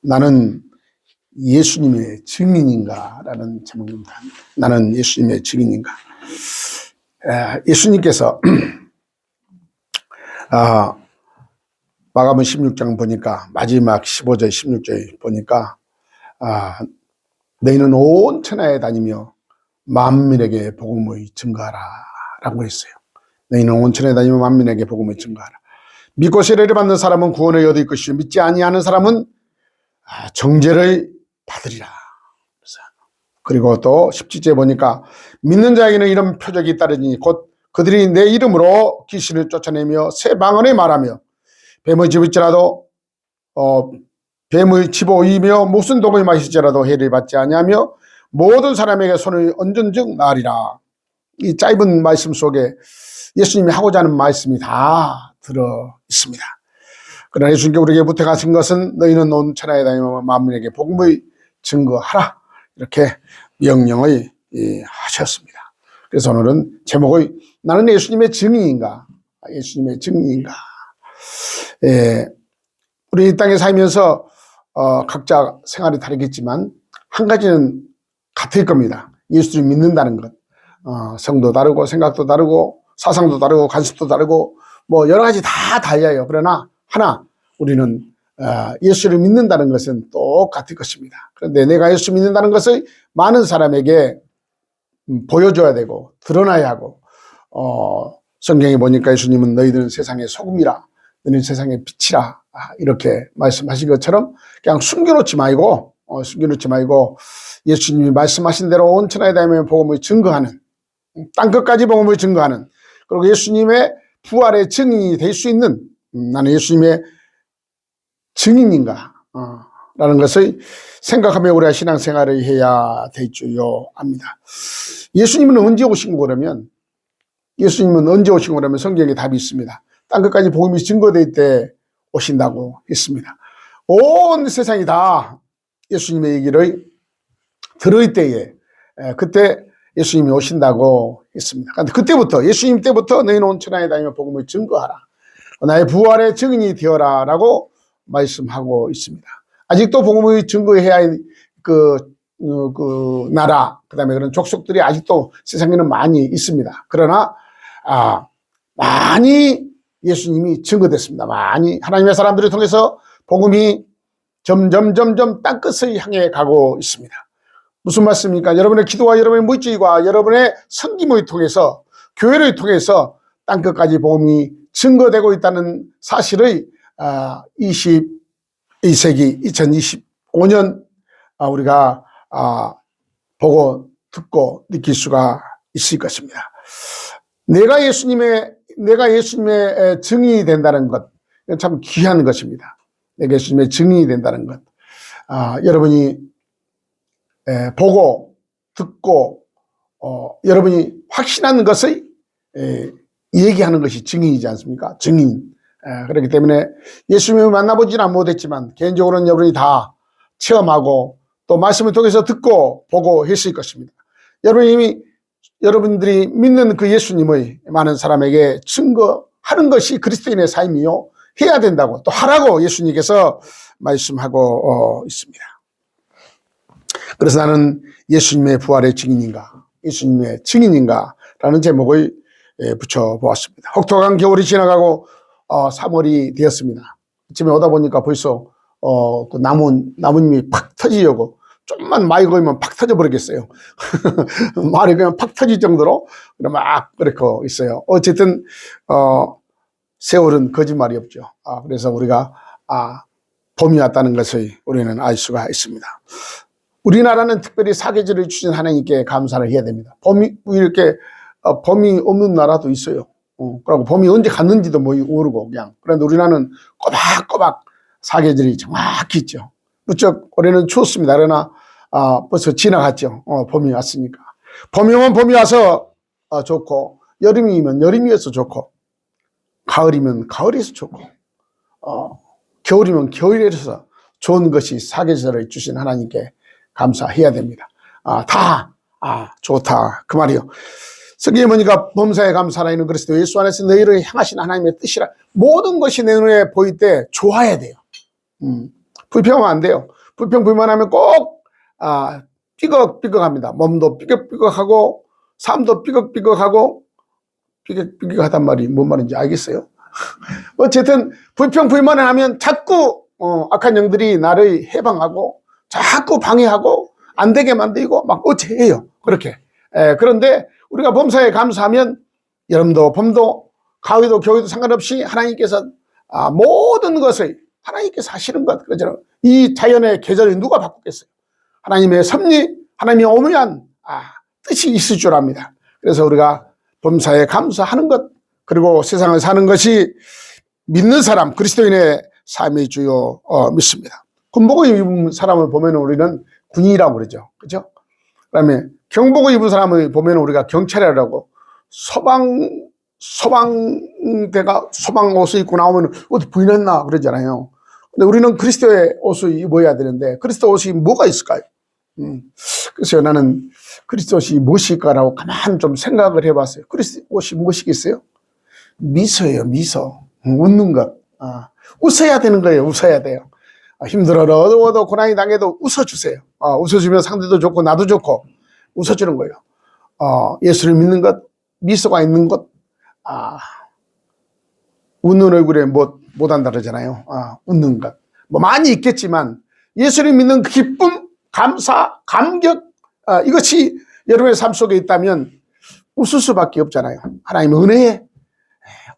나는 예수님의 증인인가? 라는 제목입니다. 나는 예수님의 증인인가? 예수님께서 마가복음 16장 보니까 마지막 15절 16절 보니까 너희는 온 천하에 다니며 만민에게 복음을 증거하라 라고 했어요. 너희는 온 천하에 다니며 만민에게 복음을 증거하라. 믿고 세례를 받는 사람은 구원을 얻을 것이요 믿지 아니하는 사람은 정죄를 받으리라. 그리고 또 17절에 보니까 믿는 자에게는 이런 표적이 잇따르니 곧 그들이 내 이름으로 귀신을 쫓아내며 새 방언을 말하며 뱀을 집을지라도 뱀을 집어이며 무슨 독을 마실지라도 해를 받지 아니하며 모든 사람에게 손을 얹은즉 나으리라. 이 짧은 말씀 속에 예수님이 하고자 하는 말씀이 다 들어 있습니다. 그러나 예수님께 우리에게 부탁하신 것은 너희는 온 천하에 다니며 만민에게 복음을 증거하라, 이렇게 명령을 하셨습니다. 그래서 오늘은 제목을 나는 예수님의 증인인가? 예수님의 증인인가? 우리 이 땅에 살면서 각자 생활이 다르겠지만 한 가지는 같을 겁니다. 예수를 믿는다는 것. 성도 다르고 생각도 다르고 사상도 다르고 관습도 다르고 뭐 여러 가지 다 달라요. 그러나 하나, 우리는 예수를 믿는다는 것은 똑같을 것입니다. 그런데 내가 예수 믿는다는 것을 많은 사람에게 보여줘야 되고 드러나야 하고, 성경에 보니까 예수님은 너희들은 세상의 소금이라, 너희는 세상의 빛이라, 이렇게 말씀하신 것처럼 그냥 숨겨놓지 말고 예수님이 말씀하신 대로 온 천하에 다니며 복음을 증거하는, 땅끝까지 복음을 증거하는, 그리고 예수님의 부활의 증인이 될 수 있는, 나는 예수님의 증인인가? 라는 것을 생각하며 우리가 신앙생활을 해야 될 줄요 압니다. 예수님은 언제 오신 거라면, 성경에 답이 있습니다. 땅끝까지 복음이 증거될 때 오신다고 했습니다. 온 세상이 다 예수님의 얘기를 들을 때에, 그때 예수님이 오신다고 했습니다. 그때부터, 예수님 때부터 너희는 온 천하에 다니며 복음을 증거하라, 나의 부활의 증인이 되어라 라고 말씀하고 있습니다. 아직도 복음을 증거해야 할 그 나라, 그 다음에 그런 족속들이 아직도 세상에는 많이 있습니다. 그러나 많이 예수님이 증거됐습니다. 많이 하나님의 사람들을 통해서 복음이 점점 땅끝을 향해 가고 있습니다. 무슨 말씀입니까? 여러분의 기도와 여러분의 물질과 여러분의 섬김을 통해서, 교회를 통해서 땅끝까지 복음이 증거되고 있다는 사실을 21세기 2025년 우리가 보고 듣고 느낄 수가 있을 것입니다. 내가 예수님의 증인이 된다는 것, 참 귀한 것입니다. 내가 예수님의 증인이 된다는 것, 여러분이 보고 듣고 여러분이 확신하는 것을 얘기하는 것이 증인이지 않습니까? 증인. 그렇기 때문에 예수님을 만나보지는 못했지만 개인적으로는 여러분이 다 체험하고 또 말씀을 통해서 듣고 보고 했을 것입니다. 여러분들이 믿는 그 예수님을 많은 사람에게 증거하는 것이 그리스도인의 삶이요, 해야 된다고, 또 하라고 예수님께서 말씀하고 있습니다. 그래서 나는 예수님의 부활의 증인인가, 예수님의 증인인가 라는 제목을 붙여보았습니다. 혹독한 겨울이 지나가고 3월이 되었습니다. 이쯤에 오다 보니까 벌써 그 나뭇잎이 팍 터지려고, 좀만 많이 걸면 팍 터져버리겠어요. 말이 그냥 팍 터질 정도로 막 그렇게 있어요. 어쨌든 세월은 거짓말이 없죠. 그래서 우리가 봄이 왔다는 것을 우리는 알 수가 있습니다. 우리나라는 특별히 사계절을 주신 하나님께 감사를 해야 됩니다. 봄이 봄이 없는 나라도 있어요. 그리고 봄이 언제 갔는지도 모르고 그냥. 그런데 우리나라는 꼬박꼬박 사계절이 정확히 있죠. 무척 올해는 추웠습니다. 그러나 벌써 지나갔죠. 봄이 왔으니까. 봄이 오면 봄이 와서 좋고, 여름이면 여름이어서 좋고, 가을이면 가을이어서 좋고, 겨울이면 겨울이어서 좋은 것이 사계절을 주신 하나님께 감사해야 됩니다. 좋다 그 말이요. 성경에 보니까 범사에 감사하라 이는 그리스도 예수 안에서 너희를 향하신 하나님의 뜻이라. 모든 것이 내 눈에 보일 때 좋아야 돼요. 불평하면 안 돼요. 불평 불만하면 꼭 삐걱삐걱합니다. 몸도 삐걱삐걱하고 삶도 삐걱삐걱하고 삐걱삐걱하단 말이 뭔 말인지 알겠어요? 어쨌든 불평 불만을 하면 자꾸 악한 영들이 나를 해방하고 자꾸 방해하고 안 되게 만들고 막 어째해요. 그렇게. 그런데 우리가 범사에 감사하면 여름도 봄도 가위도 겨울도 상관없이 하나님께서 모든 것을 하나님께서 하시는 것, 그러잖아요. 이 자연의 계절을 누가 바꾸겠어요? 하나님의 섭리, 하나님의 오묘한 뜻이 있을 줄 압니다. 그래서 우리가 범사에 감사하는 것, 그리고 세상을 사는 것이 믿는 사람, 그리스도인의 삶의 주요 믿습니다. 군복을 입은 사람을 보면 우리는 군인이라고 그러죠. 그죠? 그다음에 경복을 입은 사람을 보면 우리가 경찰이라고, 소방대가 소방 옷을 입고 나오면 어디 부인했나 그러잖아요. 근데 우리는 그리스도의 옷을 입어야 되는데 그리스도 옷이 뭐가 있을까요? 그래서 나는 그리스도 옷이 무엇일까라고 가만히 좀 생각을 해봤어요. 그리스도 옷이 무엇이겠어요? 미소예요, 미소. 웃는 것. 웃어야 되는 거예요, 웃어야 돼요. 힘들어도 어두워도 고난이 당해도 웃어주세요. 웃어주면 상대도 좋고 나도 좋고 웃어주는 거예요. 예수를 믿는 것, 미소가 있는 것, 웃는 얼굴에 못 한다 그러잖아요. 웃는 것. 뭐 많이 있겠지만 예수를 믿는 기쁨, 감사, 감격, 이것이 여러분의 삶 속에 있다면 웃을 수밖에 없잖아요. 하나님의 은혜에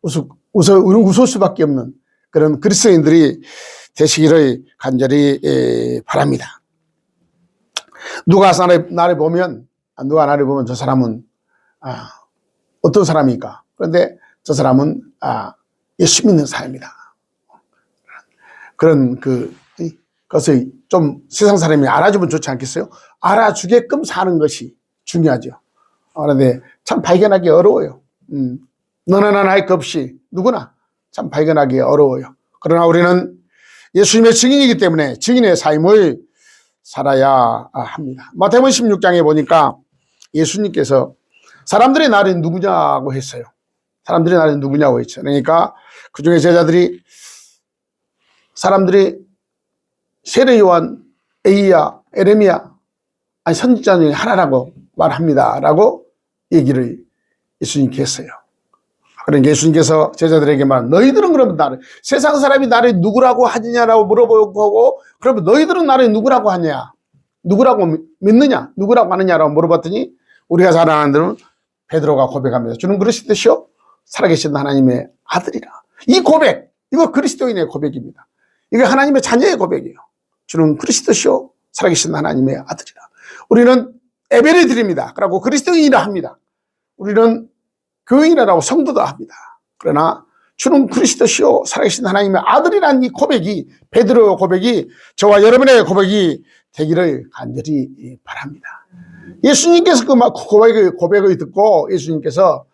웃을 수밖에 없는 그런 그리스도인들이 되시기를 간절히 바랍니다. 누가 나를 보면 저 사람은 어떤 사람입니까? 그런데 저 사람은 예수 믿는 사람이다. 그런 그것을 좀 세상 사람이 알아주면 좋지 않겠어요? 알아주게끔 사는 것이 중요하죠. 그런데 참 발견하기 어려워요. 너나 나나 할 것 없이 누구나 참 발견하기 어려워요. 그러나 우리는 예수님의 증인이기 때문에 증인의 삶을 살아야 합니다. 마태복음 16장에 보니까 예수님께서 사람들이 나를 누구냐고 했어요. 사람들이 나를 누구냐고 했죠. 그러니까 그 중에 제자들이 사람들이 세례 요한, 에이야, 에레미야, 선지자 중에 하나라고 말합니다. 라고 얘기를 예수님께 했어요. 그러니까 예수님께서 제자들에게 말, 너희들은 그러면 세상 사람이 나를 누구라고 하느냐라고 물어보고, 그러면 너희들은 나를 누구라고 하냐? 누구라고 믿느냐? 누구라고 하느냐라고 물어봤더니 우리가 잘 아는 데는 베드로가 고백합니다. 주는 그리스도시요 살아계신 하나님의 아들이라. 이 고백, 이거 그리스도인의 고백입니다. 이게 하나님의 자녀의 고백이에요. 주는 그리스도시요 살아계신 하나님의 아들이라. 우리는 예배를 드립니다. 그리고 그리스도인이라 합니다. 우리는 교인이라고 성도도 합니다. 그러나 주는 그리스도시요 살아계신 하나님의 아들이라는 이 고백이, 베드로의 고백이 저와 여러분의 고백이 되기를 간절히 바랍니다. 예수님께서 그 고백을 듣고 예수님께서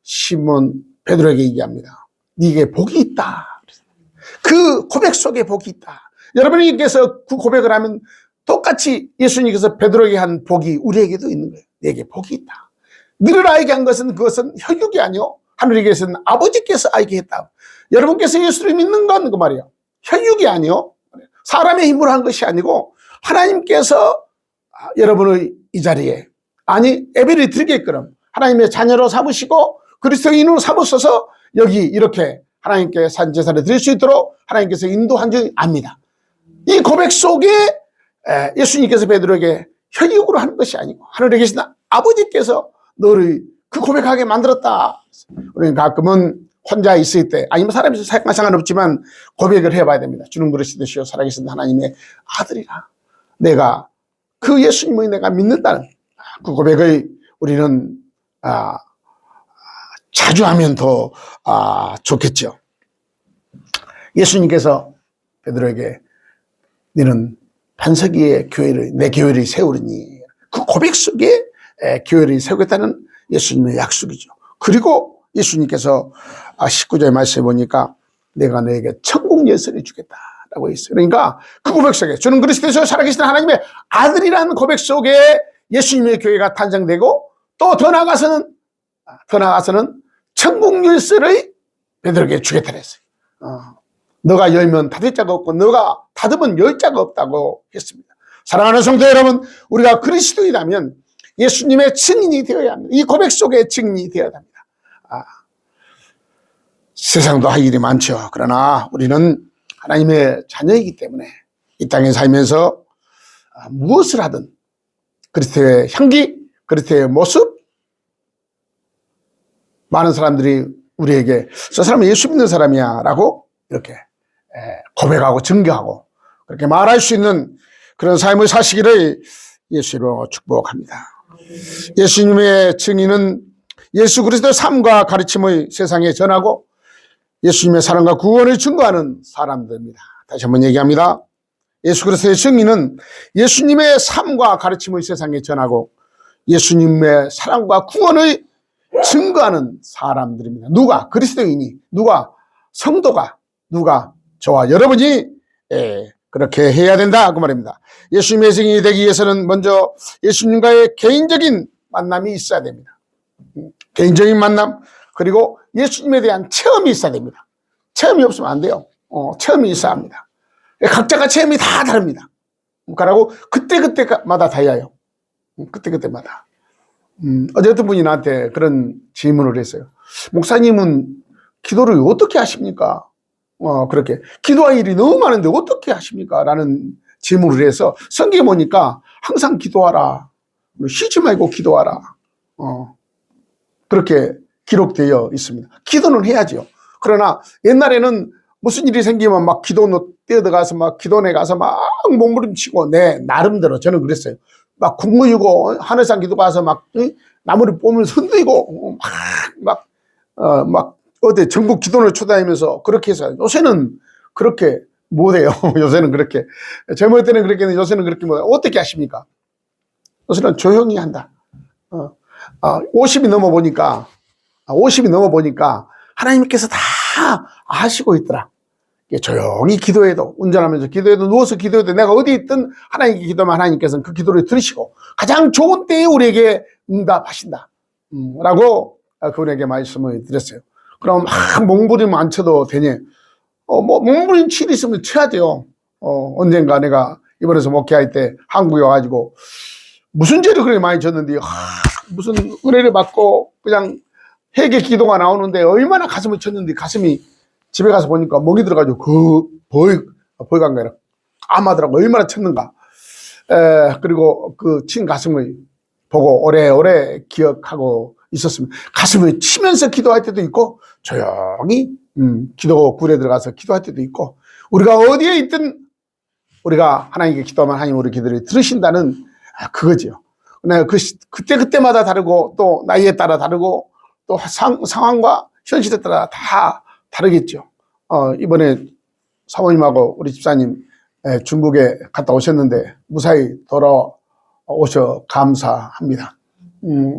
시몬 베드로에게 얘기합니다. 네게 복이 있다. 그 고백 속에 복이 있다. 여러분께서 그 고백을 하면 똑같이 예수님께서 베드로에게 한 복이 우리에게도 있는 거예요. 네게 복이 있다. 너를 알게 한 것은 그것은 혈육이 아니요 하늘에 계신 아버지께서 알게 했다. 여러분께서 예수를 믿는 건 그 말이에요. 혈육이 아니요 사람의 힘으로 한 것이 아니고 하나님께서 여러분의 이 자리에 예배를 드리게끔 하나님의 자녀로 삼으시고 그리스도인으로 삼으셔서 여기 이렇게 하나님께 산제사를 드릴 수 있도록 하나님께서 인도한 줄 압니다. 이 고백 속에 예수님께서 베드로에게 혈육으로 하는 것이 아니고 하늘에 계신 아버지께서 너를 그 고백하게 만들었다. 우리는 가끔은 혼자 있을 때 아니면 사람이 상관없지만 고백을 해봐야 됩니다. 주는 그리스도시요 살아계신 하나님의 아들이라. 내가 그 예수님을 내가 믿는다는 그 고백을 우리는 자주 하면 더 좋겠죠. 예수님께서 베드로에게 너는 반석 위에 내 교회를 세우리니 그 고백 속에 교회를 세우겠다는 예수님의 약속이죠. 그리고 예수님께서 19절 말씀에 보니까 내가 너에게 천국 열쇠를 주겠다라고 했어요. 그러니까 그 고백 속에 주는 그리스도에서 살아계신 하나님의 아들이라는 고백 속에 예수님의 교회가 탄생되고 또 더 나아가서는 천국 열쇠를 베드로에게 주겠다 했어요. 너가 열면 닫을 자가 없고 너가 닫으면 열 자가 없다고 했습니다. 사랑하는 성도 여러분, 우리가 그리스도인이라면 예수님의 증인이 되어야 합니다. 이 고백 속에 증인이 되어야 합니다. 세상도 할 일이 많죠. 그러나 우리는 하나님의 자녀이기 때문에 이 땅에 살면서 무엇을 하든 그리스도의 향기, 그리스도의 모습, 많은 사람들이 우리에게 저 사람은 예수 믿는 사람이야 라고 이렇게 고백하고 증거하고 그렇게 말할 수 있는 그런 삶을 사시기를 예수로 축복합니다. 예수님의 증인은 예수 그리스도의 삶과 가르침을 세상에 전하고 예수님의 사랑과 구원을 증거하는 사람들입니다. 다시 한번 얘기합니다. 예수 그리스도의 증인은 예수님의 삶과 가르침을 세상에 전하고 예수님의 사랑과 구원을 증거하는 사람들입니다. 누가? 그리스도인이, 누가? 성도가, 누가? 저와 여러분이 그렇게 해야 된다 그 말입니다. 예수님의 증인이 되기 위해서는 먼저 예수님과의 개인적인 만남이 있어야 됩니다. 개인적인 만남, 그리고 예수님에 대한 체험이 있어야 됩니다. 체험이 없으면 안 돼요. 체험이 있어야 합니다. 각자가 체험이 다 다릅니다. 그러고 그때그때마다 달라요. 그때그때마다. 어제 어떤 분이 나한테 그런 질문을 했어요. 목사님은 기도를 어떻게 하십니까? 그렇게 기도할 일이 너무 많은데 어떻게 하십니까? 라는 질문을 해서 성경에 보니까 항상 기도하라, 쉬지 말고 기도하라, 그렇게 기록되어 있습니다. 기도는 해야죠. 그러나 옛날에는 무슨 일이 생기면 막 기도노 뛰어들어가서 막 기도원에 가서 막 몸부림치고, 나름대로 저는 그랬어요. 막 국무유고 하늘산 기도 가서 막 나무를 보면서 흔들고 막 어디 전국 기도원을 초대하면서 그렇게 해서, 요새는 그렇게 못해요. 요새는 그렇게, 젊을 때는 그렇게 했는데 요새는 그렇게 못해요. 어떻게 하십니까? 요새는 조용히 한다. 50이 넘어보니까 하나님께서 다 아시고 있더라. 조용히 기도해도, 운전하면서 기도해도, 누워서 기도해도, 내가 어디 있든 하나님께 기도하면 하나님께서는 그 기도를 들으시고 가장 좋은 때에 우리에게 응답하신다 라고 그분에게 말씀을 드렸어요. 그럼 막 몸부림 안 쳐도 되니? 몸부림 칠 있으면 쳐야 돼요. 언젠가 내가 이번에서 목회할 때 한국에 와가지고 무슨 죄를 그렇게 많이 졌는데 무슨 은혜를 받고 그냥 회개 기도가 나오는데 얼마나 가슴을 쳤는데, 가슴이 집에 가서 보니까 멍이 들어가지고 벌간 거라 아마더라고. 얼마나 쳤는가. 그리고 그 친 가슴을 보고 오래오래 기억하고 있었습니다. 가슴을 치면서 기도할 때도 있고 조용히 기도 굴에 들어가서 기도할 때도 있고, 우리가 어디에 있든 우리가 하나님께 기도하면 하나님 우리 기도를 들으신다는 그거지요. 그때마다 다르고 또 나이에 따라 다르고 또 상황과 현실에 따라 다 다르겠죠. 이번에 사모님하고 우리 집사님 중국에 갔다 오셨는데 무사히 돌아오셔 감사합니다.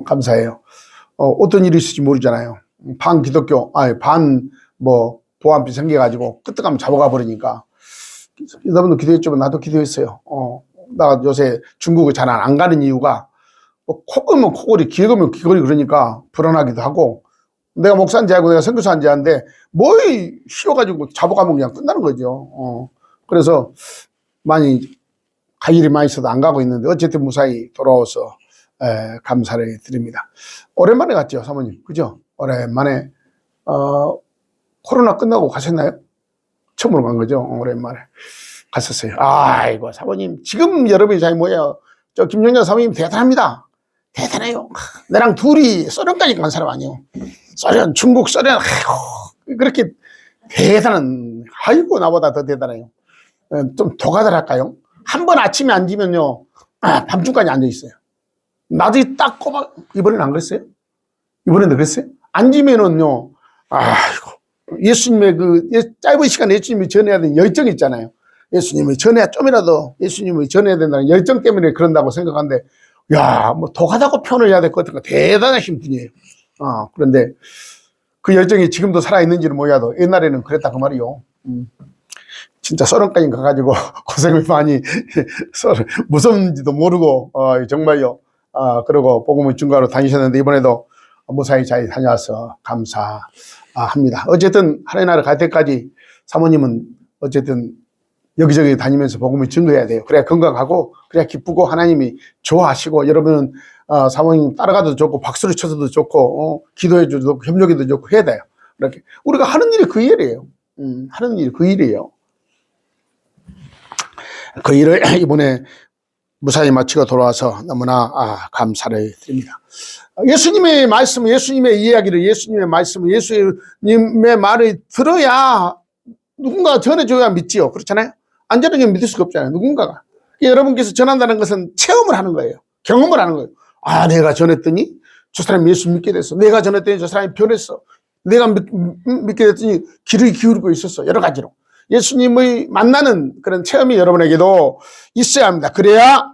감사해요. 어떤 일이 있을지 모르잖아요. 반 기독교, 반 보안비 생겨가지고 끄떡하면 잡아가 버리니까. 여러분도 기도했지만 나도 기도했어요. 나 요새 중국을 잘 안 가는 이유가 코 끄면 코골이, 귀 끄면 귀걸이, 그러니까 불안하기도 하고, 내가 목사인지 알고 내가 선교사인지 아는데 뭘 쉬어가지고 잡아가면 그냥 끝나는 거죠. 그래서 많이 갈 일이 많이 있어도 안 가고 있는데 어쨌든 무사히 돌아와서 감사를 드립니다. 오랜만에 갔죠, 사모님. 그죠? 오랜만에 코로나 끝나고 가셨나요? 처음으로 간 거죠. 오랜만에 갔었어요. 아이고 사모님, 지금 여러분이 잘 뭐예요? 저 김영자 사모님 대단합니다. 대단해요. 나랑 둘이 소련까지 간 사람 아니에요. 소련, 중국, 소련, 그렇게 대단한, 나보다 더 대단해요. 좀 도가달할까요? 한 번 아침에 앉으면요, 밤중까지 앉아있어요. 나도 딱 꼽아, 이번에는 안 그랬어요? 이번에는 그랬어요? 앉으면은요, 예수님의 짧은 시간에 예수님이 전해야 되는 열정이 있잖아요. 예수님을 전해야, 좀이라도 예수님을 전해야 된다는 열정 때문에 그런다고 생각하는데, 도가다고 표현을 해야 될 것 같은 거 대단하신 분이에요. 그런데 그 열정이 지금도 살아있는지는 몰라도 옛날에는 그랬다 그 말이요. 진짜 소련까지 가가지고 고생을 많이 무서운지도 모르고 정말요. 그러고 복음을 증거하러 다니셨는데 이번에도 무사히 잘 다녀와서 감사합니다. 어쨌든 하나님 나라 갈 때까지 사모님은 어쨌든 여기저기 다니면서 복음을 증거해야 돼요. 그래야 건강하고, 그래야 기쁘고, 하나님이 좋아하시고, 여러분은 사모님 따라가도 좋고, 박수를 쳐서도 좋고, 기도해줘도 좋고, 협력해도 좋고, 해야 돼요. 이렇게. 우리가 하는 일이 그 일이에요. 하는 일이 그 일이에요. 그 일을 이번에 무사히 마치고 돌아와서 너무나 감사를 드립니다. 예수님의 말씀, 예수님의 이야기를, 예수님의 말씀, 예수님의 말을 들어야 누군가가 전해줘야 믿지요. 그렇잖아요. 안 전해주면 믿을 수가 없잖아요. 누군가가. 여러분께서 전한다는 것은 체험을 하는 거예요. 경험을 하는 거예요. 내가 전했더니 저 사람이 예수 믿게 됐어. 내가 전했더니 저 사람이 변했어. 내가 믿게 됐더니 귀를 기울이고 있었어. 여러 가지로. 예수님의 만나는 그런 체험이 여러분에게도 있어야 합니다. 그래야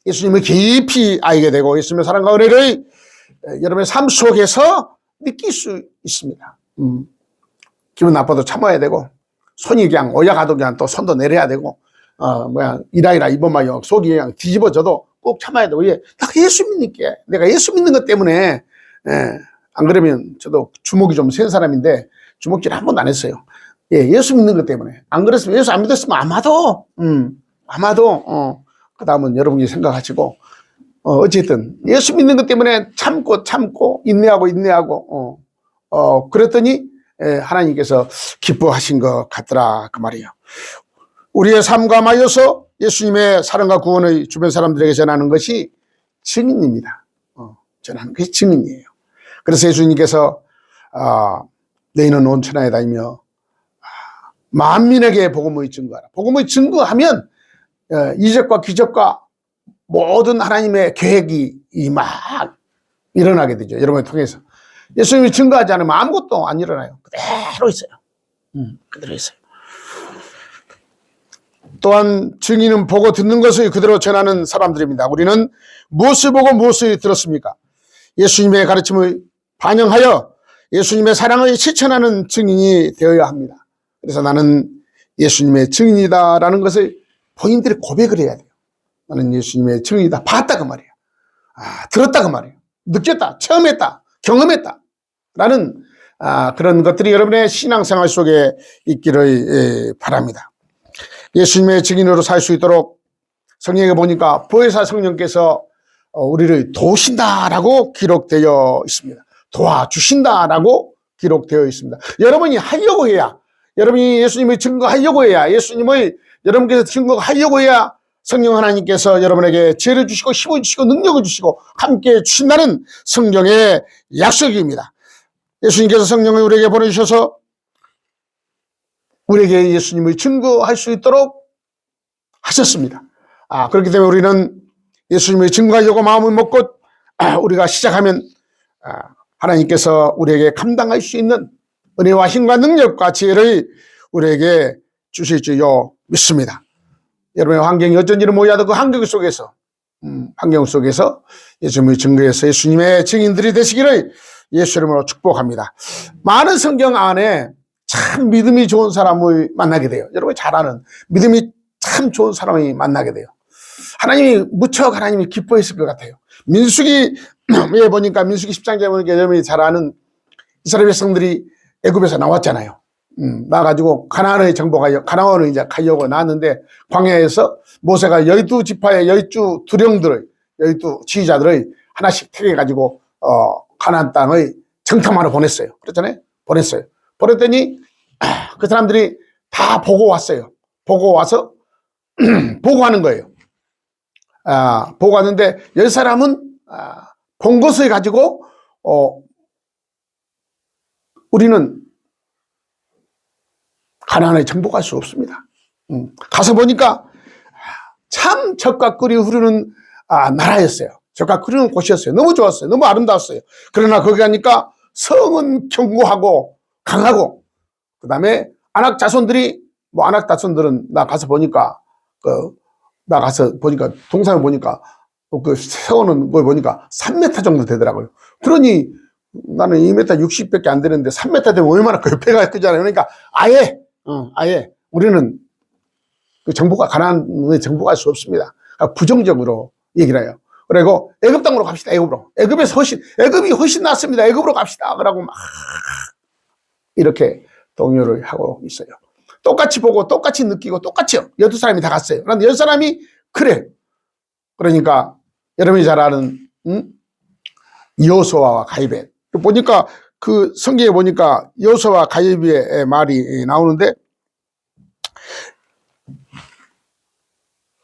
예수님을 깊이 알게 되고 예수님의 사랑과 은혜를 여러분의 삶 속에서 느낄 수 있습니다. 기분 나빠도 참아야 되고, 손이 그냥 오야가도 그냥 또 손도 내려야 되고, 이라이라 이번마요 속이 그냥 뒤집어져도 꼭 참아야 되고, 내가 예수 믿니까. 내가 예수 믿는 것 때문에, 안 그러면 저도 주먹이 좀 센 사람인데, 주먹질 한 번도 안 했어요. 예수 믿는 것 때문에. 안 그랬으면, 예수 안 믿었으면 아마도, 그 다음은 여러분이 생각하시고, 어쨌든, 예수 믿는 것 때문에 참고, 인내하고, 그랬더니, 하나님께서 기뻐하신 것 같더라, 그 말이에요. 우리의 삶과 마여서 예수님의 사랑과 구원을 주변 사람들에게 전하는 것이 증인입니다. 전하는 것이 증인이에요. 그래서 예수님께서, 너희는 온 천하에 다니며, 만민에게 복음을 증거하라. 복음을 증거하면, 이적과 기적과 모든 하나님의 계획이 막 일어나게 되죠. 여러분을 통해서. 예수님이 증거하지 않으면 아무것도 안 일어나요. 그대로 있어요. 그대로 있어요. 또한 증인은 보고 듣는 것을 그대로 전하는 사람들입니다. 우리는 무엇을 보고 무엇을 들었습니까? 예수님의 가르침을 반영하여 예수님의 사랑을 실천하는 증인이 되어야 합니다. 그래서 나는 예수님의 증인이다라는 것을 본인들이 고백을 해야 돼요. 나는 예수님의 증인이다. 봤다 그 말이에요. 들었다 그 말이에요. 느꼈다. 체험했다. 경험했다. 라는 그런 것들이 여러분의 신앙생활 속에 있기를 바랍니다. 예수님의 증인으로 살 수 있도록 성경에 보니까 보혜사 성령께서 우리를 도우신다라고 기록되어 있습니다. 도와주신다라고 기록되어 있습니다. 여러분이 하려고 해야, 여러분이 예수님을 증거하려고 해야, 예수님을 여러분께서 증거하려고 해야 성령 하나님께서 여러분에게 지혜를 주시고 힘을 주시고 능력을 주시고 함께 주신다는 성경의 약속입니다. 예수님께서 성령을 우리에게 보내주셔서 우리에게 예수님을 증거할 수 있도록 하셨습니다. 그렇기 때문에 우리는 예수님을 증거하려고 마음을 먹고 우리가 시작하면 하나님께서 우리에게 감당할 수 있는 은혜와 힘과 능력과 지혜를 우리에게 주실 줄요 믿습니다. 여러분의 환경이 어쩐지는 몰라도 그 환경 속에서 예수님을 증거해서 예수님의 증인들이 되시기를 예수 이름으로 축복합니다. 많은 성경 안에 참 믿음이 좋은 사람을 만나게 돼요. 여러분이 잘 아는 믿음이 참 좋은 사람이 만나게 돼요. 하나님이 무척 하나님이 기뻐했을 것 같아요. 민수기에 보니까 민수기 10장에 보니까 여러분이 잘 아는 이스라엘 백성들이 애굽에서 나왔잖아요. 나가지고 가나안의 정보가 가나안을 이제 가려고 나왔는데 광야에서 모세가 12지파의 12두령들을 12지휘자들을 하나씩 택해가지고 가나안 땅의 정탐하러 보냈어요. 그렇잖아요. 보냈더니 그 사람들이 다 보고 왔어요. 보고 와서 보고하는 거예요. 보고 왔는데 10사람은 본 것을 가지고 우리는 가나안에 정복할 수 없습니다. 가서 보니까 참 젖과 꿀이 흐르는 나라였어요. 젖과 꿀이 곳이었어요. 너무 좋았어요. 너무 아름다웠어요. 그러나 거기 가니까 성은 견고하고 강하고, 그 다음에 아낙 자손들은 나 가서 보니까 동상을 보니까 그 세우는 걸 보니까 3m 정도 되더라고요. 그러니 나는 2m 60밖에 안 되는데 3m 되면 얼마나 배가 크잖아요. 그러니까 아예 우리는 그 가나안에 정복할 수 없습니다. 부정적으로 얘기를 해요. 그리고 애굽 땅으로 갑시다. 애굽이 훨씬 낫습니다. 애굽으로 갑시다. 그러고 막 이렇게 동요를 하고 있어요. 똑같이 보고 똑같이 느끼고 똑같이요. 12사람이 다 갔어요. 그런데 10사람이 그래. 그러니까 여러분이 잘 아는 여호수아와 갈렙. 보니까 그 성경에 보니까 여호수아와 갈렙의 말이 나오는데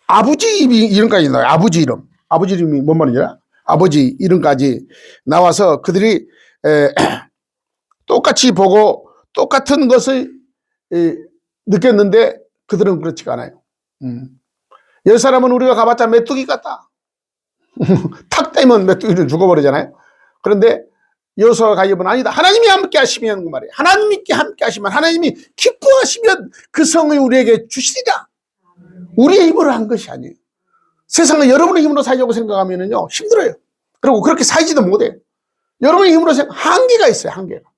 아버지 이름까지 나와요. 아버지 이름. 아버지 이름이 뭔 말이냐? 아버지 이름까지 나와서 그들이 똑같이 보고 똑같은 것을 느꼈는데 그들은 그렇지가 않아요. 10사람은 우리가 가봤자 메뚜기 같다. 탁 떼면 메뚜기는 죽어버리잖아요. 그런데 여호수아와 갈렙은 아니다. 하나님이 함께 하시면 그 말이에요. 하나님이 함께 하시면, 하나님이 기뻐하시면 그 성을 우리에게 주시리라. 우리의 힘으로 한 것이 아니에요. 세상을 여러분의 힘으로 살려고 생각하면요 힘들어요. 그리고 그렇게 살지도 못해요. 여러분의 힘으로 한계가 있어요. 한계가.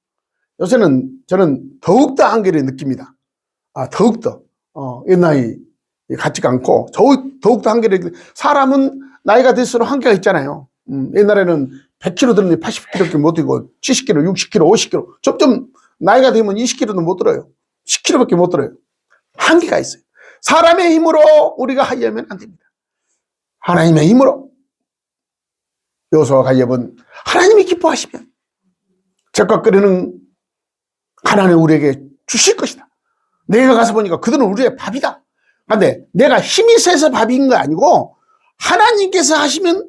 요새는 저는 더욱더 한계를 느낍니다. 더욱더 옛날이 같지가 않고 더욱더 한계를. 사람은 나이가 들수록 한계가 있잖아요. 옛날에는 100kg 들었는데 80kg밖에 못 들고 70kg, 60kg, 50kg. 점점 나이가 되면 20kg도 못 들어요. 10kg밖에 못 들어요. 한계가 있어요. 사람의 힘으로 우리가 하려면 안 됩니다. 하나님의 힘으로. 여호수아와 갈렙은 하나님이 기뻐하시면 젖과 끓이는 가난을 우리에게 주실 것이다. 내가 가서 보니까 그들은 우리의 밥이다. 그런데 내가 힘이 세서 밥인 거 아니고 하나님께서 하시면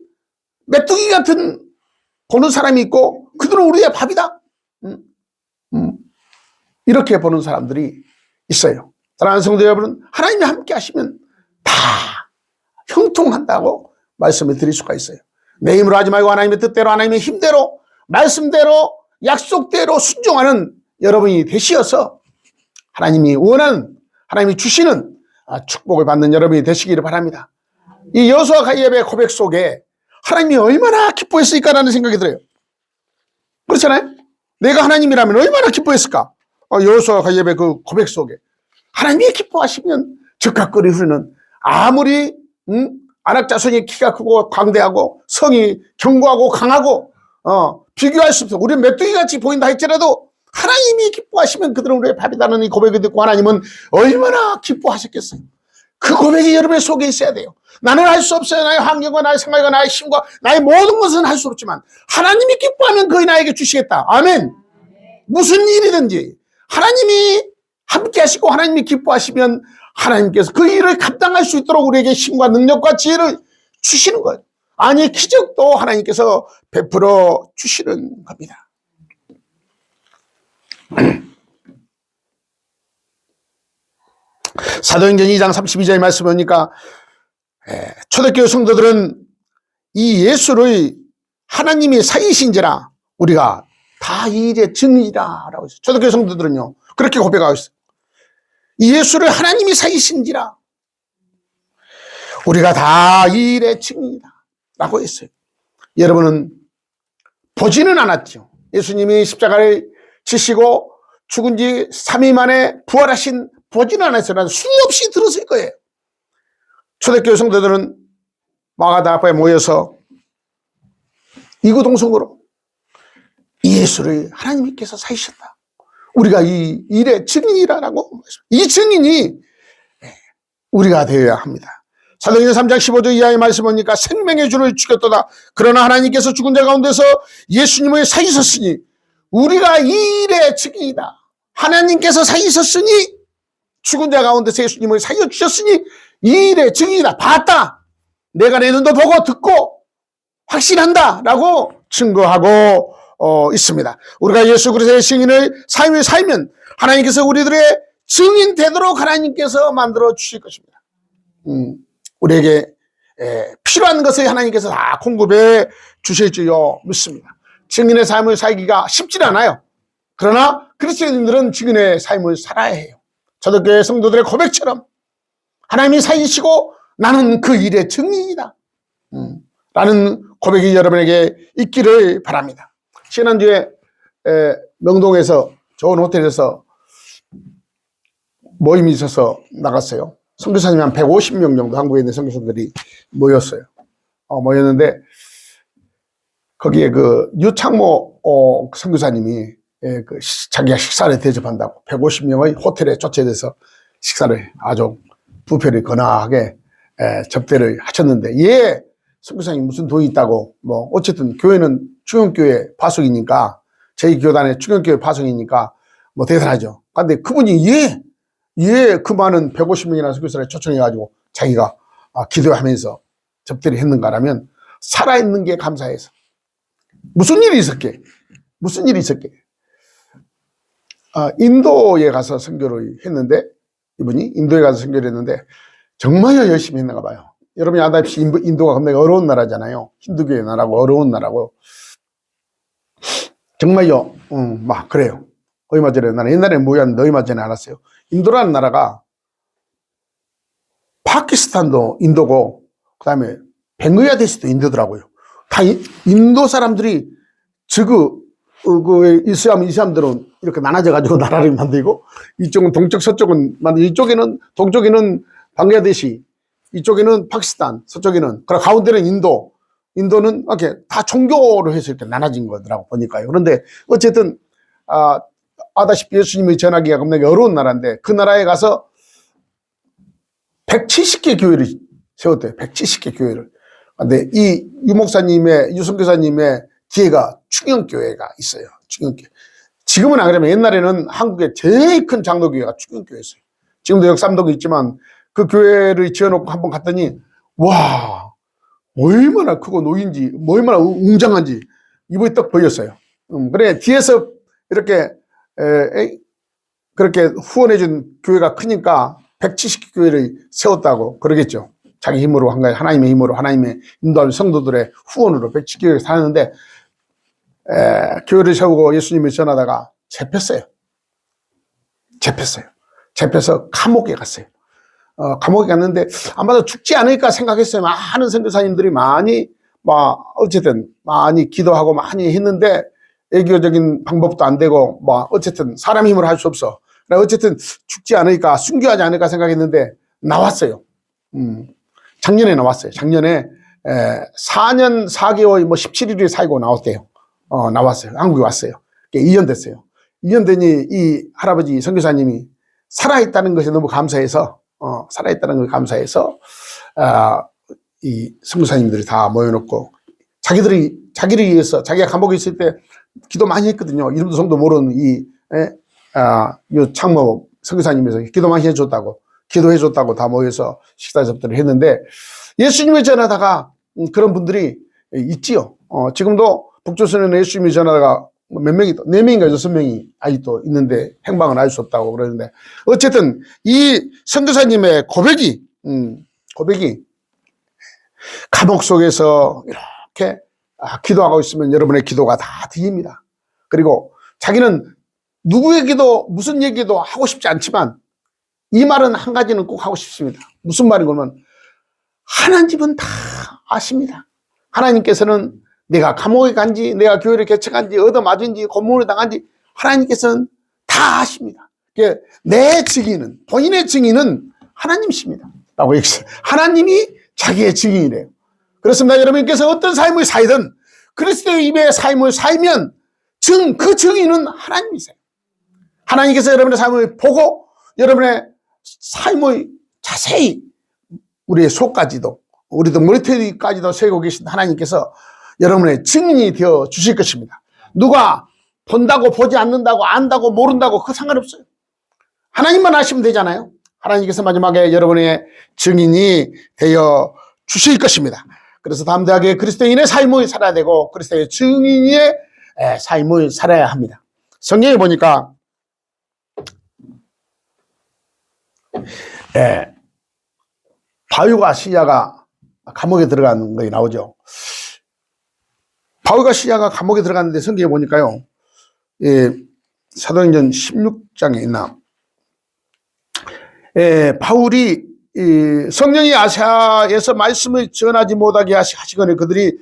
메뚜기 같은 보는 사람이 있고 그들은 우리의 밥이다. 이렇게 보는 사람들이 있어요. 사랑하는 성도 여러분, 하나님이 함께 하시면 다 형통한다고 말씀을 드릴 수가 있어요. 내 힘으로 하지 말고 하나님의 뜻대로, 하나님의 힘대로, 말씀대로, 약속대로 순종하는 여러분이 되시어서 하나님이 원하는, 하나님이 주시는 축복을 받는 여러분이 되시기를 바랍니다. 이 여호수아 갈렙의 고백 속에 하나님이 얼마나 기뻐했을까라는 생각이 들어요. 그렇잖아요? 내가 하나님이라면 얼마나 기뻐했을까? 여호수아 갈렙의 그 고백 속에 하나님이 기뻐하시면 젖과 꿀이 흐르는, 아무리 아낙 자손이 키가 크고 광대하고 성이 견고하고 강하고 비교할 수 없어. 우리는 메뚜기같이 보인다 할지라도 하나님이 기뻐하시면 그들은 우리의 밥이다는 이 고백을 듣고 하나님은 얼마나 기뻐하셨겠어요. 그 고백이 여러분의 속에 있어야 돼요. 나는 할 수 없어요. 나의 환경과 나의 생각과 나의 힘과 나의 모든 것은 할 수 없지만 하나님이 기뻐하면 그의 나에게 주시겠다. 아멘. 무슨 일이든지 하나님이 함께 하시고 하나님이 기뻐하시면 하나님께서 그 일을 감당할 수 있도록 우리에게 힘과 능력과 지혜를 주시는 거예요. 아니, 기적도 하나님께서 베풀어 주시는 겁니다. 사도행전 2장 32절의 말씀을 보니까 초대교회 성도들은 이 예수를 하나님이 사이신지라 우리가 다 이 일의 증인이라 라고 했어요. 초대교회 성도들은요 그렇게 고백하고 있어요. 이 예수를 하나님이 사이신지라 우리가 다 이 일의 증인이다 라고 했어요. 여러분은 보지는 않았죠. 예수님이 십자가를 지시고 죽은 지 3일 만에 부활하신 보지는 않았어요. 수없이 들었을 거예요. 초대교회 성도들은 마가다 앞에 모여서 이구동성으로 이 예수를 하나님께서 사이셨다. 우리가 이 일의 증인이라고. 이 증인이 우리가 되어야 합니다. 사도행전 3장 15절 이하의 말씀 보니까 생명의 주를 죽였도다. 그러나 하나님께서 죽은 자 가운데서 예수님을 살리셨으니 우리가 이 일의 증인이다. 하나님께서 살리셨으니 죽은 자 가운데서 예수님을 살려주셨으니 이 일의 증인이다. 봤다. 내가 내 눈도 보고 듣고 확신한다 라고 증거하고 있습니다. 우리가 예수 그리스도의 증인을 삶을 살면 하나님께서 우리들의 증인 되도록 하나님께서 만들어 주실 것입니다. 우리에게 필요한 것을 하나님께서 다 공급해 주실 줄요 믿습니다. 증인의 삶을 살기가 쉽지 않아요. 그러나 그리스도인들은 증인의 삶을 살아야 해요. 초대교회 성도들의 고백처럼 하나님이 살리시고 나는 그 일의 증인이다 라는 고백이 여러분에게 있기를 바랍니다. 지난주에 명동에서 좋은 호텔에서 모임이 있어서 나갔어요. 선교사님이 한 150명 정도 한국에 있는 선교사들이 모였어요. 모였는데 거기에 그 유창모 선교사님이 자기가 식사를 대접한다고 150명의 호텔에 초대돼서 식사를 아주 부페를 거나하게 접대를 하셨는데, 선교사님 무슨 돈이 있다고, 어쨌든 교회는 중형교회 파송이니까, 저희 교단의 중형교회 파송이니까 대단하죠. 근데 그분이 그 많은 150명이나 선교사를 초청해가지고 자기가 기도하면서 접대를 했는가라면, 살아있는 게 감사해서. 무슨 일이 있었게? 인도에 가서 선교를 했는데, 이분이 인도에 가서 선교를 했는데 정말 열심히 했는가 봐요. 여러분이 아다시피 인도가 굉장히 어려운 나라잖아요. 힌두교의 나라고 어려운 나라고. 정말요. 그래요. 얼마 전에 나는 옛날에는 뭐였는데 얼마 전에 알았어요. 인도라는 나라가 파키스탄도 인도고 그다음에 벵글라데시도 인도더라고요. 다 인도 사람들이 이슬람들은 이렇게 나눠져 가지고 나라를 만들고, 이쪽은 동쪽 서쪽은 이쪽에는 동쪽에는 방글라데시, 이쪽에는 파키스탄, 서쪽에는, 그리고 가운데는 인도는 이렇게 다 종교로 해서 이렇게 나눠진 거더라고 보니까요. 그런데 어쨌든 아다시피 예수님이 전하기가 겁나게 어려운 나라인데, 그 나라에 가서 170개 교회를 세웠대요. 170개 교회를. 근데 이 유 선교사님의 뒤에가 충영교회가 있어요. 충영교회. 지금은 안 그러면 옛날에는 한국의 제일 큰 장로교회가 충영교회였어요. 지금도 역삼동에 있지만 그 교회를 지어놓고 한번 갔더니, 와, 얼마나 크고 노인지, 얼마나 웅장한지 이번에 딱 보였어요. 그래, 뒤에서 이렇게 그렇게 후원해준 교회가 크니까 170개 교회를 세웠다고 그러겠죠. 자기 힘으로 한 거예요. 하나님의 힘으로, 하나님의 인도하는 성도들의 후원으로 170교회를 사는데, 교회를 세우고 예수님을 전하다가 잡혔어요. 잡혀서 감옥에 갔어요. 감옥에 갔는데 아마도 죽지 않을까 생각했어요. 많은 선교사님들이 어쨌든 많이 기도하고 많이 했는데, 애교적인 방법도 안 되고, 어쨌든 사람 힘으로 할 수 없어. 어쨌든 죽지 않을까, 순교하지 않을까 생각했는데 나왔어요. 작년에 나왔어요. 작년에 4년 4개월 17일을 살고 나왔대요. 나왔어요. 한국에 왔어요. 2년 됐어요. 2년 되니 이 할아버지 선교사님이 살아있다는 것이 너무 감사해서, 이 선교사님들이 다 모여놓고 자기를 위해서, 자기가 감옥에 있을 때 기도 많이 했거든요. 이름도 성도 모르는 이 창모 선교사님에서 기도 많이 기도해줬다고 다 모여서 식사 접대를 했는데, 예수님을 전하다가 그런 분들이 있지요. 지금도 북조선에는 예수님을 전하다가 몇 명이, 4명인가 6명이 아직도 있는데 행방은 알 수 없다고 그러는데, 어쨌든 이 선교사님의 고백이 감옥 속에서 이렇게 기도하고 있으면 여러분의 기도가 다 들립니다. 그리고 자기는 누구에게도 무슨 얘기도 하고 싶지 않지만 이 말은 한 가지는 꼭 하고 싶습니다. 무슨 말인 거면, 하나님은 다 아십니다. 하나님께서는 내가 감옥에 간지, 내가 교회를 개척한지, 얻어맞은지, 고문을 당한지 하나님께서는 다 아십니다. 내 증인은, 본인의 증인은 하나님이십니다. 라고 얘기했어요. 하나님이 자기의 증인이래요. 그렇습니다. 여러분께서 어떤 삶을 살든 그리스도의 입의 삶을 살면 그 증인은 하나님이세요. 하나님께서 여러분의 삶을 보고 여러분의 삶을 자세히 우리의 속까지도, 우리도 머리털까지도 세우고 계신 하나님께서 여러분의 증인이 되어 주실 것입니다. 누가 본다고 보지 않는다고 안다고 모른다고 그 상관없어요. 하나님만 아시면 되잖아요. 하나님께서 마지막에 여러분의 증인이 되어 주실 것입니다. 그래서 담대하게 그리스도인의 삶을 살아야 되고 그리스도의 증인의 삶을 살아야 합니다. 성경에 보니까 바울과 시라가 감옥에 들어가는 것이 나오죠. 바울과 시라가 감옥에 들어갔는데 성경에 보니까요, 사도행전 16장에 있나, 바울이 성령이 아시아에서 말씀을 전하지 못하게 하시거늘 그들이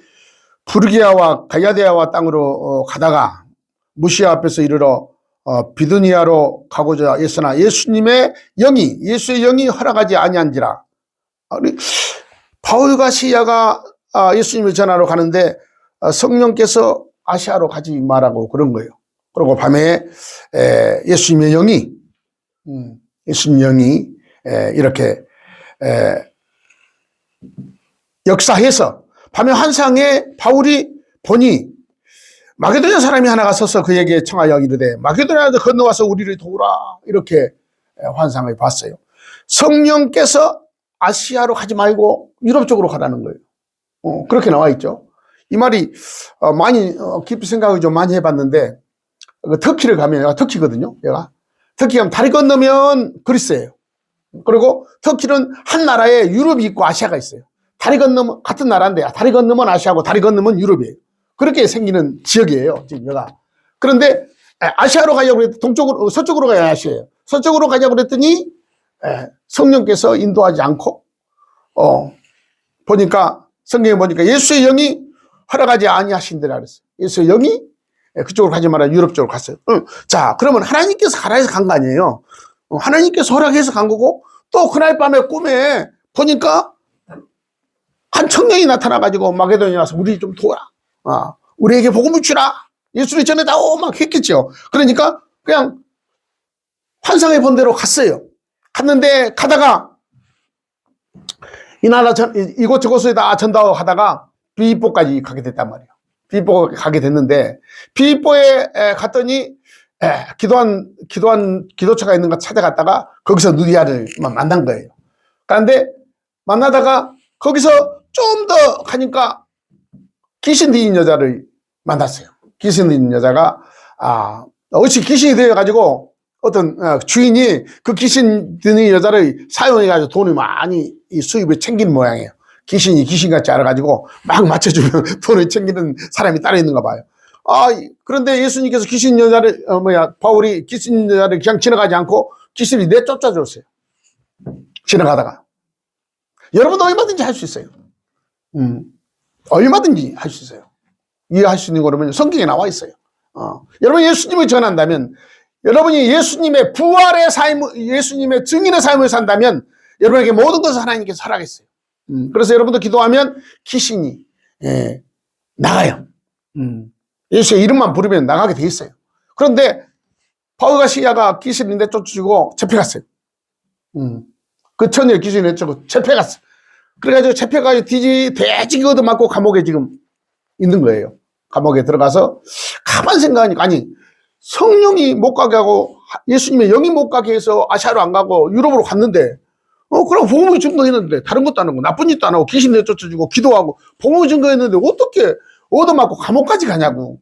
부르기아와 갈라디아와 땅으로 가다가 무시아 앞에서 이르러 비두니아로 가고자 했으나 예수의 영이 허락하지 아니한지라. 바울과 시야가 예수님을 전하러 가는데 성령께서 아시아로 가지 말라고 그런 거예요. 그리고 밤에 예수님의 영이 이렇게 역사해서 밤의 환상에 바울이 보니 마게도냐 사람이 하나가 서서 그에게 청하여 이르되 마게도냐에서 건너와서 우리를 도우라 이렇게 환상을 봤어요. 성령께서 아시아로 가지 말고 유럽 쪽으로 가라는 거예요. 그렇게 나와 있죠. 이 말이 많이 깊이 생각을 좀 많이 해봤는데 터키를 가면 얘가 터키거든요. 얘가 터키 가면 다리 건너면 그리스예요. 그리고 터키는 한 나라에 유럽이 있고 아시아가 있어요. 다리 건너면 같은 나라인데 다리 건너면 아시아고 다리 건너면 유럽이에요. 그렇게 생기는 지역이에요. 지금 얘가. 그런데 아시아로 가려고 그랬더니 동쪽으로 서쪽으로 가야 아시아예요. 서쪽으로 가려고 그랬더니 성령께서 인도하지 않고 보니까 성경에 보니까 예수의 영이 허락하지 아니하신다라 그랬어요. 예수의 영이 그쪽으로 가지 마라 유럽 쪽으로 갔어요. 자, 그러면 하나님께서 가라 해서 간 거 아니에요. 하나님께서 허락해서 간 거고 또 그날 밤에 꿈에 보니까 한 청년이 나타나가지고 마게도냐에 와서 우리 좀 도와라. 우리에게 복음을 주라. 예수를 전해다오 막 했겠죠. 그러니까 그냥 환상에 본 대로 갔어요. 갔는데 가다가 이 나라 이곳저곳에다 전도하고 가다가 빌립보까지 가게 됐단 말이에요. 빌립보 가게 됐는데 빌립보에 갔더니 기도처가 있는 거 찾아갔다가 거기서 누디아를 만난 거예요. 그런데 만나다가 거기서 좀 더 가니까 귀신 들린 여자를 만났어요. 귀신 들린 여자가 어찌 귀신이 되어가지고 어떤 주인이 그 귀신 들린 여자를 사용해가지고 돈을 많이 수입을 챙기는 모양이에요. 귀신이 귀신같이 알아가지고 막 맞춰주면 돈을 챙기는 사람이 따로 있는가 봐요. 그런데 예수님께서 바울이 귀신 여자를 그냥 지나가지 않고 귀신이 내쫓아줬어요. 지나가다가. 여러분도 얼마든지 할 수 있어요. 얼마든지 할 수 있어요. 이해할 수 있는 거라면 성경에 나와 있어요. 여러분이 예수님을 전한다면, 여러분이 예수님의 부활의 삶, 예수님의 증인의 삶을 산다면 여러분에게 모든 것을 하나님께서 허락했어요. 그래서 여러분도 기도하면 귀신이 나가요. 예수의 이름만 부르면 나가게 돼 있어요. 그런데 바울과 시야가 귀신을 내쫓고 잡혀갔어요. 그 처녀의 귀신을 내쫓고 잡혀갔어요. 그래가지고 잡혀가지고 돼지기 얻어맞고 감옥에 지금 있는 거예요. 감옥에 들어가서 가만 생각하니까 성령이 못 가게 하고 예수님의 영이 못 가게 해서 아시아로 안 가고 유럽으로 갔는데 그럼 복음을 증거했는데 다른 것도 안 하고 나쁜 짓도 안 하고 귀신 내쫓아주고 기도하고 복음을 증거했는데 어떻게 얻어맞고 감옥까지 가냐고.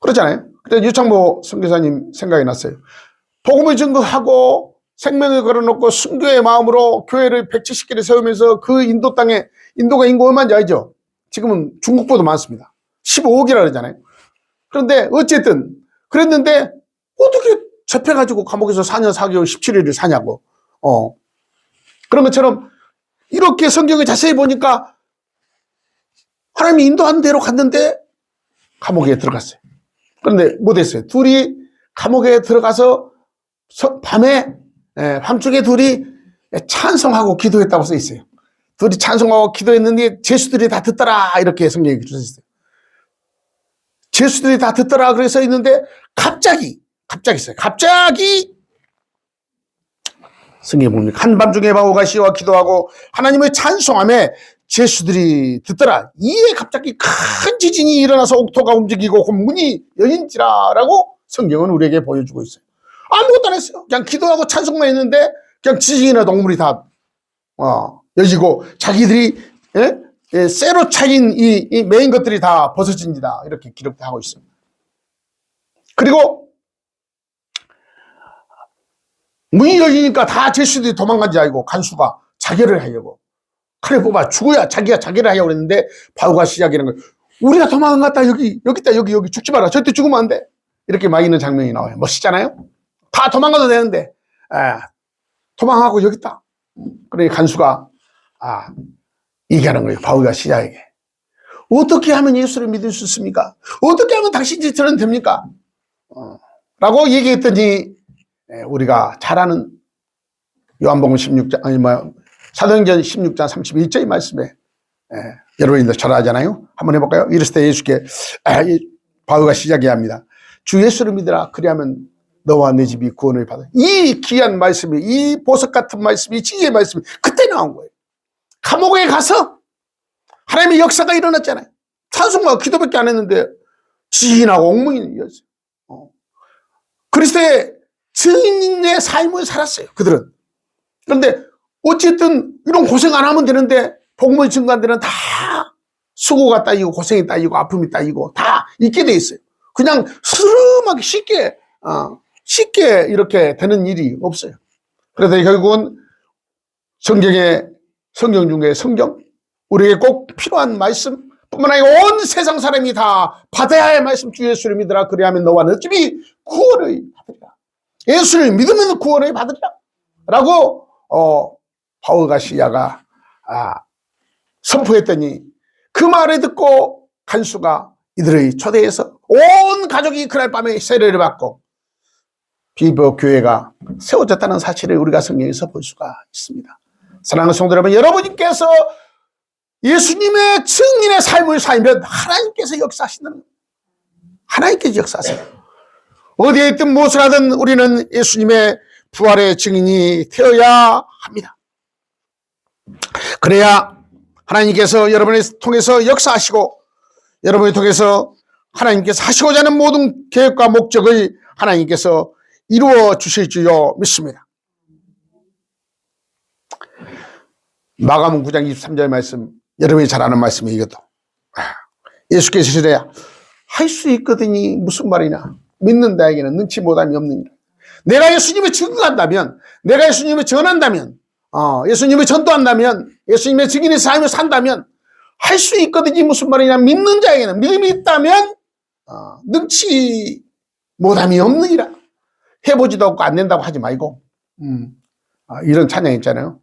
그렇잖아요. 그때 유창모 선교사님 생각이 났어요. 복음을 증거하고 생명을 걸어놓고 순교의 마음으로 교회를 170개를 세우면서 그 인도 땅에, 인도가 인구 얼마인지 알죠? 지금은 중국보다 많습니다. 15억이라 그러잖아요. 그런데 어쨌든 그랬는데 어떻게 잡혀가지고 감옥에서 4년 4개월 17일을 사냐고. 그런 것처럼 이렇게 성경을 자세히 보니까 하나님이 인도하는 대로 갔는데 감옥에 들어갔어요. 그런데 못했어요. 둘이 감옥에 들어가서 밤에 밤중에 둘이 찬송하고 기도했다고 써 있어요. 둘이 찬송하고 기도했는데 제수들이 다 듣더라 이렇게 성경에 기록했어요. 제수들이 다 듣더라 그래서 있는데 갑자기 있어요. 갑자기 성경에 보면 한밤중에 바울과 시와 기도하고 하나님을 찬송하며 제수들이 듣더라. 이에 갑자기 큰 지진이 일어나서 옥토가 움직이고 문이 열린지라라고 성경은 우리에게 보여주고 있어요. 아무것도 안 했어요. 그냥 기도하고 찬송만 했는데 그냥 지진이나 동물이 다 열리고 자기들이 쇠로 차인 이 메인 것들이 다 벗어진다 이렇게 기록하고 있어요. 그리고 문이 열리니까 다 제수들이 도망간 줄 알고 간수가 자결을 하려고 칼을 뽑아 죽어야 자기가 자결을 하려고 그랬는데 바울과 시작이라는 거예요. 우리가 도망갔다 여기 있다 여기 죽지 마라 절대 죽으면 안 돼 이렇게 막 있는 장면이 나와요. 멋있잖아요. 다 도망가도 되는데 도망하고 여기 있다. 그러니 간수가 얘기하는 거예요. 바울과 시자에게. 어떻게 하면 예수를 믿을 수 있습니까? 어떻게 하면 당신들이 들으면 됩니까? 라고 얘기했더니 우리가 잘 아는 요한복음 16장 사도행전 16장 31절 말씀에 여러분들 잘 아잖아요. 한번 해볼까요? 이랬을 때 예수께 바울가 시작해야 합니다. 주 예수를 믿으라. 그리하면 너와 내 집이 구원을 받아. 이 귀한 말씀이, 이 보석 같은 말씀이, 이 지혜의 말씀이 그때 나온 거예요. 감옥에 가서 하나님의 역사가 일어났잖아요. 찬송과 기도밖에 안 했는데 지진하고 엉망이 이었어요. 그리스도의 증인의 삶을 살았어요. 그들은. 그런데 어쨌든 이런 고생 안 하면 되는데 복음을 증거한 데는 다 수고가 따이고 고생이 따이고 아픔이 따이고 다 있게 돼 있어요. 그냥 스름하게 쉽게 이렇게 되는 일이 없어요. 그래서 결국은 성경 중에 성경, 우리에게 꼭 필요한 말씀 뿐만 아니라 온 세상 사람이 다 받아야 할 말씀, 주 예수를 믿으라. 그리하면 너와 너 집이 구원을 받으리라. 예수를 믿으면 구원을 받으리라. 라고 바울과 시야가 선포했더니 그 말을 듣고 간수가 이들의 초대해서 온 가족이 그날 밤에 세례를 받고 빌보 교회가 세워졌다는 사실을 우리가 성경에서 볼 수가 있습니다. 사랑하는 성도 여러분, 여러분께서 예수님의 증인의 삶을 살면 하나님께서 역사하신다는 거예요. 하나님께서 역사하세요. 어디에 있든 무엇을 하든 우리는 예수님의 부활의 증인이 되어야 합니다. 그래야 하나님께서 여러분을 통해서 역사하시고 여러분을 통해서 하나님께서 하시고자 하는 모든 계획과 목적을 하나님께서 이루어 주실 줄로 믿습니다. 마가복음 9장 23절 말씀, 여러분이 잘 아는 말씀이 이것도. 예수께서 이르시되 할 수 있거든이 무슨 말이냐. 믿는 자에게는 능치 못함이 없느니라. 내가 예수님을 증거한다면, 내가 예수님을 전한다면, 예수님을 전도한다면, 예수님의 증인의 삶을 산다면 할 수 있거든이 무슨 말이냐. 믿는 자에게는, 믿음이 있다면 능치 못함이 없느니라. 해보지도 않고 안 된다고 하지 말고 이런 찬양 있잖아요.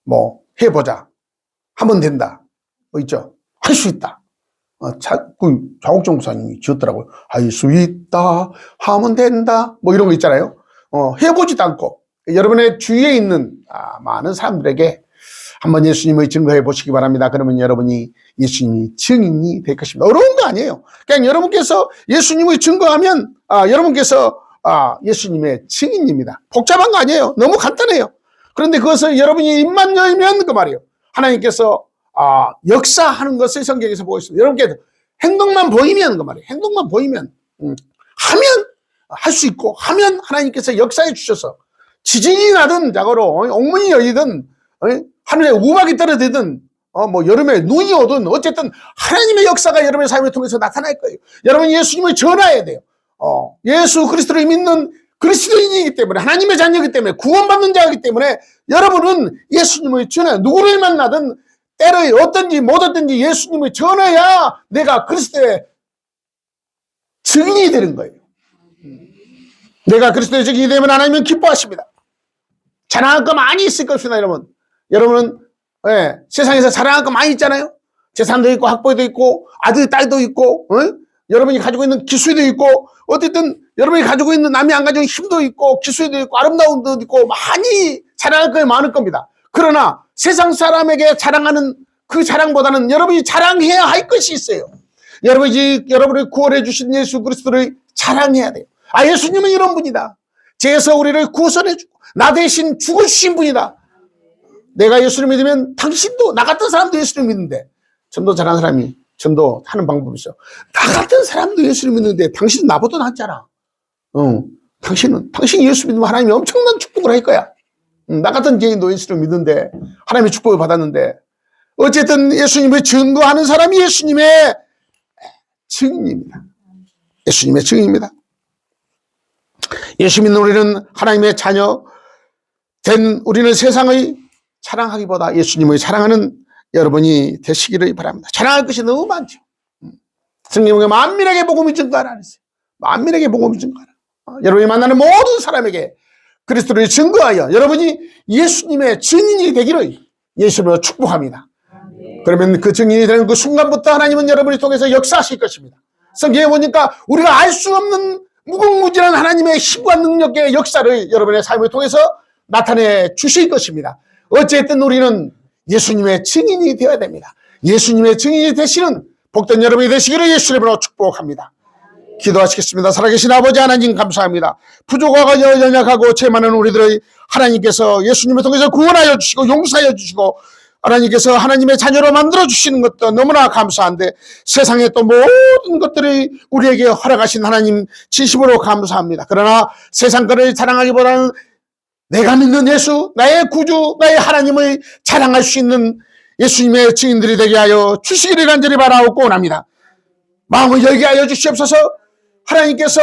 뭐 해보자, 하면 된다, 뭐 있죠. 할 수 있다. 좌옥정 목사님이 지었더라고요. 할 수 있다, 하면 된다, 뭐 이런 거 있잖아요. 해보지도 않고 여러분의 주위에 있는 많은 사람들에게 한번 예수님의 증거해 보시기 바랍니다. 그러면 여러분이 예수님이 증인이 될 것입니다. 어려운 거 아니에요. 그냥 여러분께서 예수님의 증거하면 여러분께서 예수님의 증인입니다. 복잡한 거 아니에요. 너무 간단해요. 그런데 그것을 여러분이 입만 열면 그 말이에요. 하나님께서 역사하는 것을 성경에서 보고 있습니다. 여러분께 행동만 보이면 그 말이에요. 행동만 보이면 하면 할 수 있고 하면 하나님께서 역사해 주셔서 지진이 나든 자고로 엉문이 열리든 하늘에 우박이 떨어지든 뭐 여름에 눈이 오든 어쨌든 하나님의 역사가 여러분의 삶을 통해서 나타날 거예요. 여러분 예수님을 전해야 돼요. 예수 그리스도를 믿는 그리스도인이기 때문에, 하나님의 자녀이기 때문에, 구원받는 자이기 때문에 여러분은 예수님을 전해, 누구를 만나든 때를 어떤지 못 어떤지 예수님을 전해야 내가 그리스도의 증인이 되는 거예요. 내가 그리스도의 증인이 되면 하나님은 기뻐하십니다. 자랑할 거 많이 있을 것입니다. 여러분은 세상에서 자랑할 거 많이 있잖아요. 재산도 있고 학벌도 있고 아들 딸도 있고 여러분이 가지고 있는 기술도 있고 어쨌든 여러분이 가지고 있는 남이 안 가지고 있는 힘도 있고 기술도 있고 아름다움도 있고 많이 자랑할 거 많을 겁니다. 그러나 세상 사람에게 자랑하는 그 자랑보다는 여러분이 자랑해야 할 것이 있어요. 여러분을 구원해 주신 예수 그리스도를 자랑해야 돼요. 예수님은 이런 분이다. 죄에서 우리를 구원해주고 나 대신 죽으신 분이다. 내가 예수를 믿으면 당신도, 나 같은 사람도 예수를 믿는데, 전도 잘하는 사람이 전도하는 방법이 있어. 나 같은 사람도 예수를 믿는데 당신은 나보다 낫잖아. 당신이 예수 믿으면 하나님이 엄청난 축복을 할 거야. 나 같은 죄인도 예수를 믿는데 하나님의 축복을 받았는데, 어쨌든 예수님을 증거하는 사람이 예수님의 증인입니다. 예수님의 증인입니다. 예수 믿는 우리는 하나님의 자녀 된 우리는 세상의 자랑하기보다 예수님을 사랑하는 여러분이 되시기를 바랍니다. 자랑할 것이 너무 많죠. 성경에 만민에게 복음을 증거하라 그랬어요. 만민에게 복음을 증거하라. 여러분이 만나는 모든 사람에게 그리스도를 증거하여 여러분이 예수님의 증인이 되기를 예수님으로 축복합니다. 그러면 그 증인이 되는 그 순간부터 하나님은 여러분을 통해서 역사하실 것입니다. 성경에 보니까 우리가 알 수 없는 무궁무진한 하나님의 힘과 능력의 역사를 여러분의 삶을 통해서 나타내 주실 것입니다. 어쨌든 우리는 예수님의 증인이 되어야 됩니다. 예수님의 증인이 되시는 복된 여러분이 되시기를 예수님으로 축복합니다. 기도하시겠습니다. 살아계신 아버지 하나님 감사합니다. 부족하고 연약하고 죄 많은 우리들의 하나님께서 예수님을 통해서 구원하여 주시고 용서하여 주시고 하나님께서 하나님의 자녀로 만들어 주시는 것도 너무나 감사한데 세상의 또 모든 것들이 우리에게 허락하신 하나님 진심으로 감사합니다. 그러나 세상 것을 자랑하기보다는 내가 믿는 예수, 나의 구주, 나의 하나님을 자랑할 수 있는 예수님의 증인들이 되게 하여 주시기를 간절히 바라옵고 원합니다. 마음을 열게 하여 주시옵소서. 하나님께서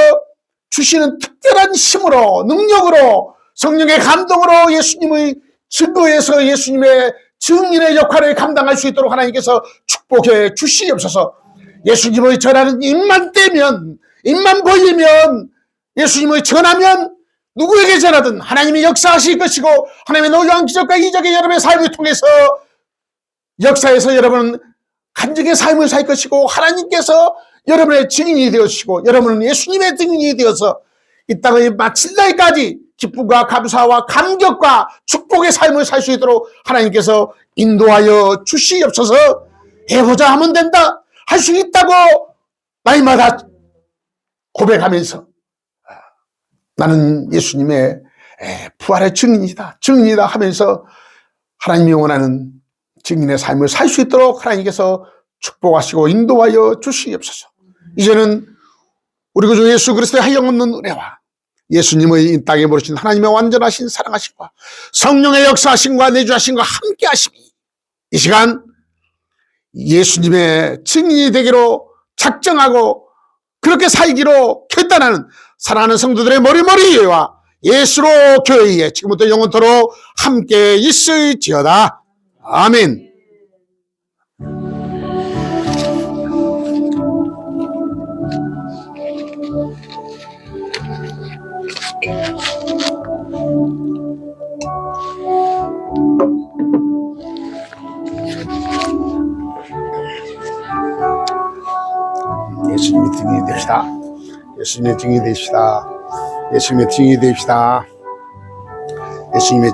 주시는 특별한 힘으로 능력으로 성령의 감동으로 예수님의 증거에서 예수님의 증인의 역할을 감당할 수 있도록 하나님께서 축복해 주시옵소서. 예수님의 전하는 입만 떼면 입만 벌리면 예수님의 전하면 누구에게 전하든 하나님이 역사하실 것이고 하나님의 놀라운 기적과 이적의 여러분의 삶을 통해서 역사에서 여러분은 간증의 삶을 살 것이고 하나님께서 여러분의 증인이 되어주시고 여러분은 예수님의 증인이 되어서 이 땅을 마칠 날까지 기쁨과 감사와 감격과 축복의 삶을 살 수 있도록 하나님께서 인도하여 주시옵소서. 해보자 하면 된다, 할 수 있다고 날마다 고백하면서 나는 예수님의 부활의 증인이다 하면서 하나님이 원하는 증인의 삶을 살 수 있도록 하나님께서 축복하시고 인도하여 주시옵소서. 이제는 우리 구주 예수 그리스도의 한량없는 은혜와 예수님의 이 땅에 모르신 하나님의 완전하신 사랑하심과 성령의 역사하심과 내주하심과 함께 하심이 이 시간 예수님의 증인이 되기로 작정하고 그렇게 살기로 결단하는 사랑하는 성도들의 머리머리와 예수로 교회에 지금부터 영원토록 함께 있을지어다. 아멘. 예수님의 증인이 됩시다. 예수님의 증인이 됩시다. 예수님의 증인이 됩시다. 예수님의 증인